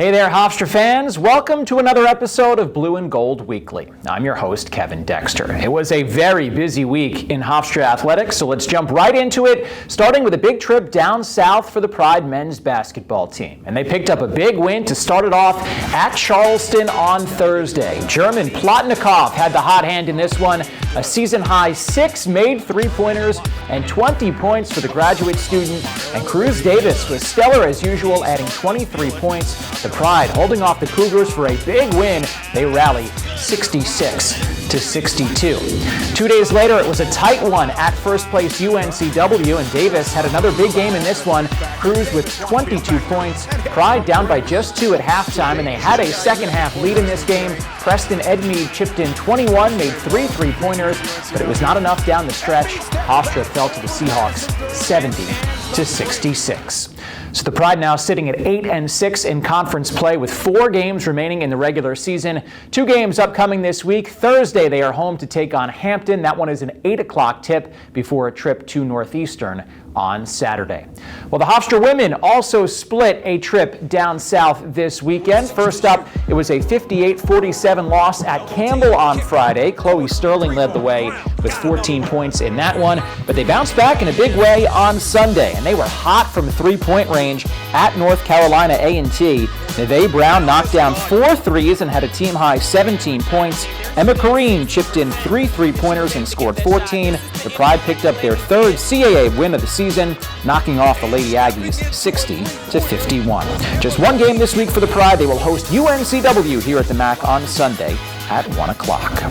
Hey there, Hofstra fans. Welcome to another episode of Blue and Gold Weekly. I'm your host, Kevin Dexter. It was a very busy week in Hofstra athletics, so let's jump right into it, starting with a big trip down south for the Pride men's basketball team. And they picked up a big win to start it off at Charleston on Thursday. German Plotnikov had the hot hand in this one. A season-high 6 made three-pointers and 20 points for the graduate student. And Cruz Davis was stellar as usual, adding 23 points. The Pride holding off the Cougars for a big win. They rally 66-62. 2 days later, it was a tight one at first place UNCW, and Davis had another big game in this one. Cruz with 22 points. Pride down by just 2 at halftime, and they had a second half lead in this game. Preston Edmeade chipped in 21, made 3 three-pointers, but it was not enough down the stretch. Hofstra fell to the Seahawks 70-66. So the Pride now sitting at 8-6 in conference play with 4 games remaining in the regular season. 2 games upcoming this week. Thursday, they are home to take on Hampton. That one is an 8 o'clock tip before a trip to Northeastern on Saturday. Well, the Hofstra women also split a trip down south this weekend. First up, it was a 58-47 loss at Campbell on Friday. Chloe Sterling led the way with 14 points in that one, but they bounced back in a big way on Sunday, and they were hot from three-point range at North Carolina A&T. Neve Brown knocked down 4 threes and had a team-high 17 points. Emma Kareem chipped in 3 three-pointers and scored 14. The Pride picked up their 3rd CAA win of the season, knocking off the Lady Aggies 60-51. Just 1 game this week for the Pride. They will host UNCW here at the MAC on Sunday at 1 o'clock.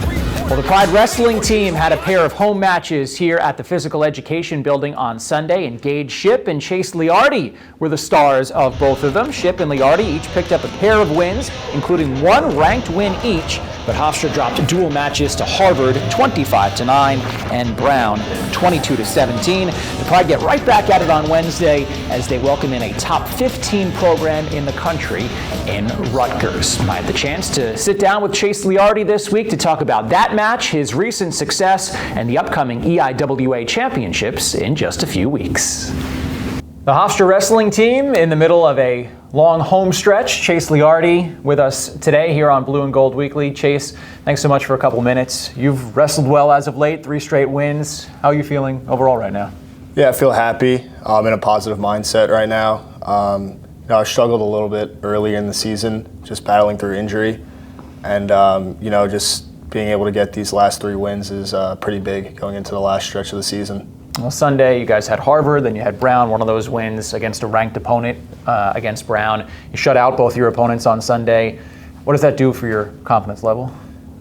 Well, the Pride wrestling team had a pair of home matches here at the Physical Education Building on Sunday, and Gage Shipp and Chase Liardi were the stars of both of them. Shipp and Liardi each picked up a pair of wins, including 1 ranked win each, but Hofstra dropped dual matches to Harvard 25-9 and Brown 22-17. The Pride get right back at it on Wednesday as they welcome in a top 15 program in the country in Rutgers. I had the chance to sit down with Chase Liardi this week to talk about that match, his recent success, and the upcoming EIWA championships in just a few weeks. The Hofstra wrestling team in the middle of a long home stretch. Chase Liardi with us today here on Blue and Gold Weekly. Chase, thanks so much for a couple minutes. You've wrestled well as of late, 3 straight wins. How are you feeling overall right now? Yeah, I feel happy. I'm in a positive mindset right now. I struggled a little bit early in the season, just battling through injury. And, just being able to get these last 3 wins is pretty big going into the last stretch of the season. Well, Sunday you guys had Harvard, then you had Brown, one of those wins against a ranked opponent against Brown. You shut out both your opponents on Sunday. What does that do for your confidence level?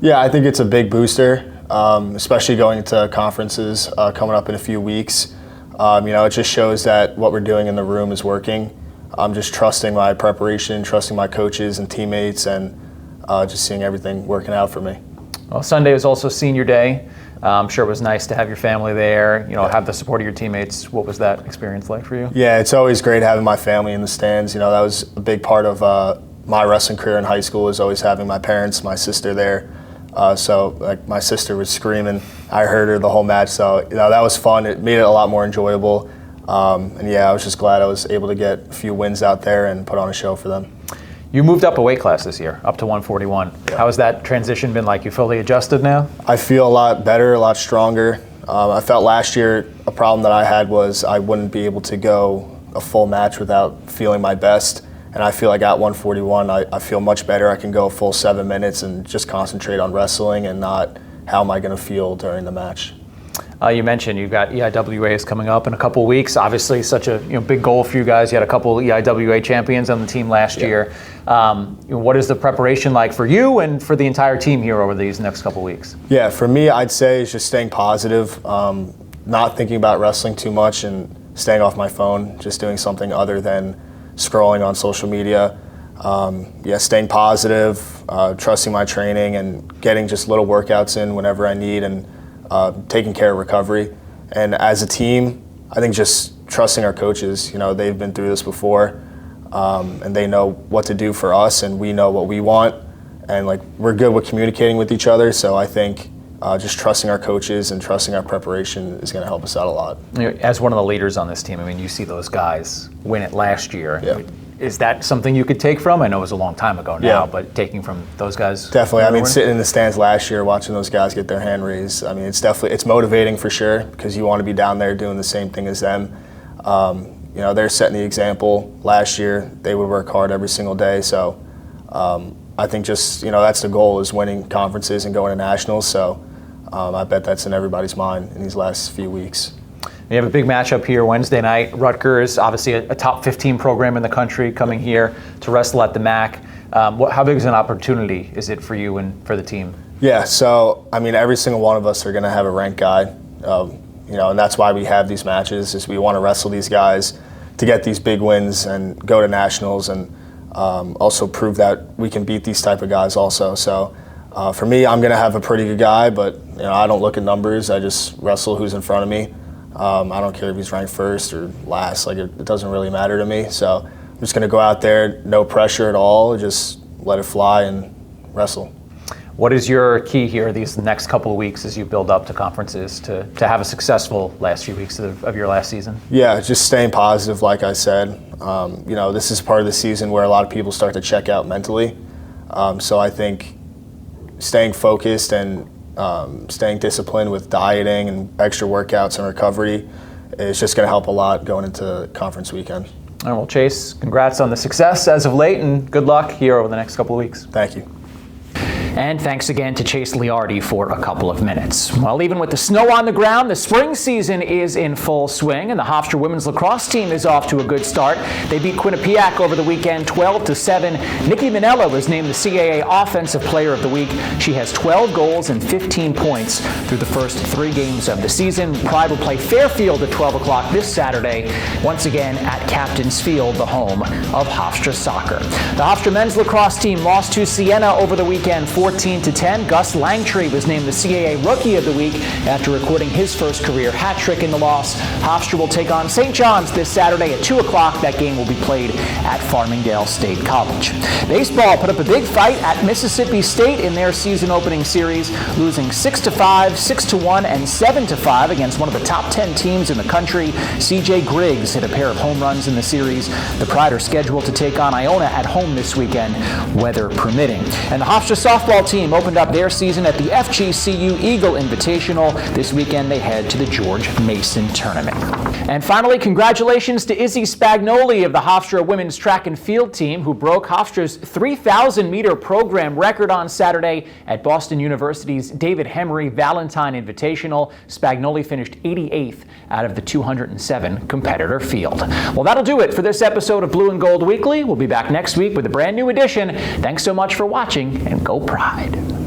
Yeah, I think it's a big booster, especially going into conferences coming up in a few weeks. It just shows that what we're doing in the room is working. I'm just trusting my preparation, trusting my coaches and teammates, and just seeing everything working out for me. Well, Sunday was also senior day. I'm sure it was nice to have your family there, have the support of your teammates. What was that experience like for you? Yeah, it's always great having my family in the stands. That was a big part of my wrestling career in high school, is always having my parents, my sister there. My sister was screaming. I heard her the whole match, so that was fun. It made it a lot more enjoyable. I was just glad I was able to get a few wins out there and put on a show for them. You moved up a weight class this year, up to 141. Yeah. How has that transition been like? You fully adjusted now? I feel a lot better, a lot stronger. I felt last year a problem that I had was I wouldn't be able to go a full match without feeling my best. And I feel like at 141, I feel much better. I can go a full 7 minutes and just concentrate on wrestling and not how am I going to feel during the match. You mentioned you've got EIWAs coming up in a couple weeks. Obviously, such a big goal for you guys. You had a couple EIWA champions on the team last year. What is the preparation like for you and for the entire team here over these next couple weeks? Yeah, for me, I'd say it's just staying positive, not thinking about wrestling too much, and staying off my phone, just doing something other than scrolling on social media. Staying positive, trusting my training, and getting just little workouts in whenever I need, and taking care of recovery. And as a team, I think just trusting our coaches. They've been through this before, and they know what to do for us, and we know what we want. And we're good with communicating with each other, so I think just trusting our coaches and trusting our preparation is going to help us out a lot. As one of the leaders on this team, you see those guys win it last year. Yeah. Is that something you could take from? I know it was a long time ago now, Yeah. but taking from those guys? Definitely. I mean, sitting in the stands last year, watching those guys get their hand raised, I mean, it's motivating for sure, because you want to be down there doing the same thing as them. You know, they're setting the example. Last year, they would work hard every single day. So I think just, you know, that's the goal, is winning conferences and going to nationals. So I bet that's in everybody's mind in these last few weeks. You have a big matchup here Wednesday night. Rutgers, obviously a top 15 program in the country, coming here to wrestle at the MAC. How big is an opportunity is it for you and for the team? Yeah, so, I mean, every single one of us are going to have a ranked guy. You know, and that's why we have these matches, is we want to wrestle these guys to get these big wins and go to nationals, and also prove that we can beat these type of guys also. So for me, I'm going to have a pretty good guy, but you know, I don't look at numbers. I just wrestle who's in front of me. I don't care if he's ranked first or last. Like, it doesn't really matter to me. So I'm just going to go out there, no pressure at all, just let it fly and wrestle. What is your key here these next couple of weeks as you build up to conferences to have a successful last few weeks of your last season? Yeah, just staying positive, like I said. You know, this is part of the season where a lot of people start to check out mentally. So I think staying focused and staying disciplined with dieting and extra workouts and recovery is just going to help a lot going into conference weekend. All right, well, Chase, congrats on the success as of late, and good luck here over the next couple of weeks. Thank you. And thanks again to Chase Liardi for a couple of minutes. Well, even with the snow on the ground, the spring season is in full swing, and the Hofstra women's lacrosse team is off to a good start. They beat Quinnipiac over the weekend 12-7. Nikki Minella was named the CAA Offensive Player of the Week. She has 12 goals and 15 points through the first 3 games of the season. Pride will play Fairfield at 12 o'clock this Saturday, once again at Captain's Field, the home of Hofstra soccer. The Hofstra men's lacrosse team lost to Siena over the weekend 14-10. Gus Langtree was named the CAA Rookie of the Week after recording his first career hat trick in the loss. Hofstra will take on St. John's this Saturday at 2 o'clock. That game will be played at Farmingdale State College. Baseball put up a big fight at Mississippi State in their season opening series, losing 6-5, 6-1, and 7-5 against one of the top 10 teams in the country. C.J. Griggs hit a pair of home runs in the series. The Pride are scheduled to take on Iona at home this weekend, weather permitting. And the Hofstra softball team opened up their season at the FGCU Eagle Invitational. This weekend they head to the George Mason Tournament. And finally, congratulations to Izzy Spagnoli of the Hofstra women's track and field team, who broke Hofstra's 3,000-meter program record on Saturday at Boston University's David Hemery Valentine Invitational. Spagnoli finished 88th out of the 207 competitor field. Well, that'll do it for this episode of Blue and Gold Weekly. We'll be back next week with a brand new edition. Thanks so much for watching, and go Pride.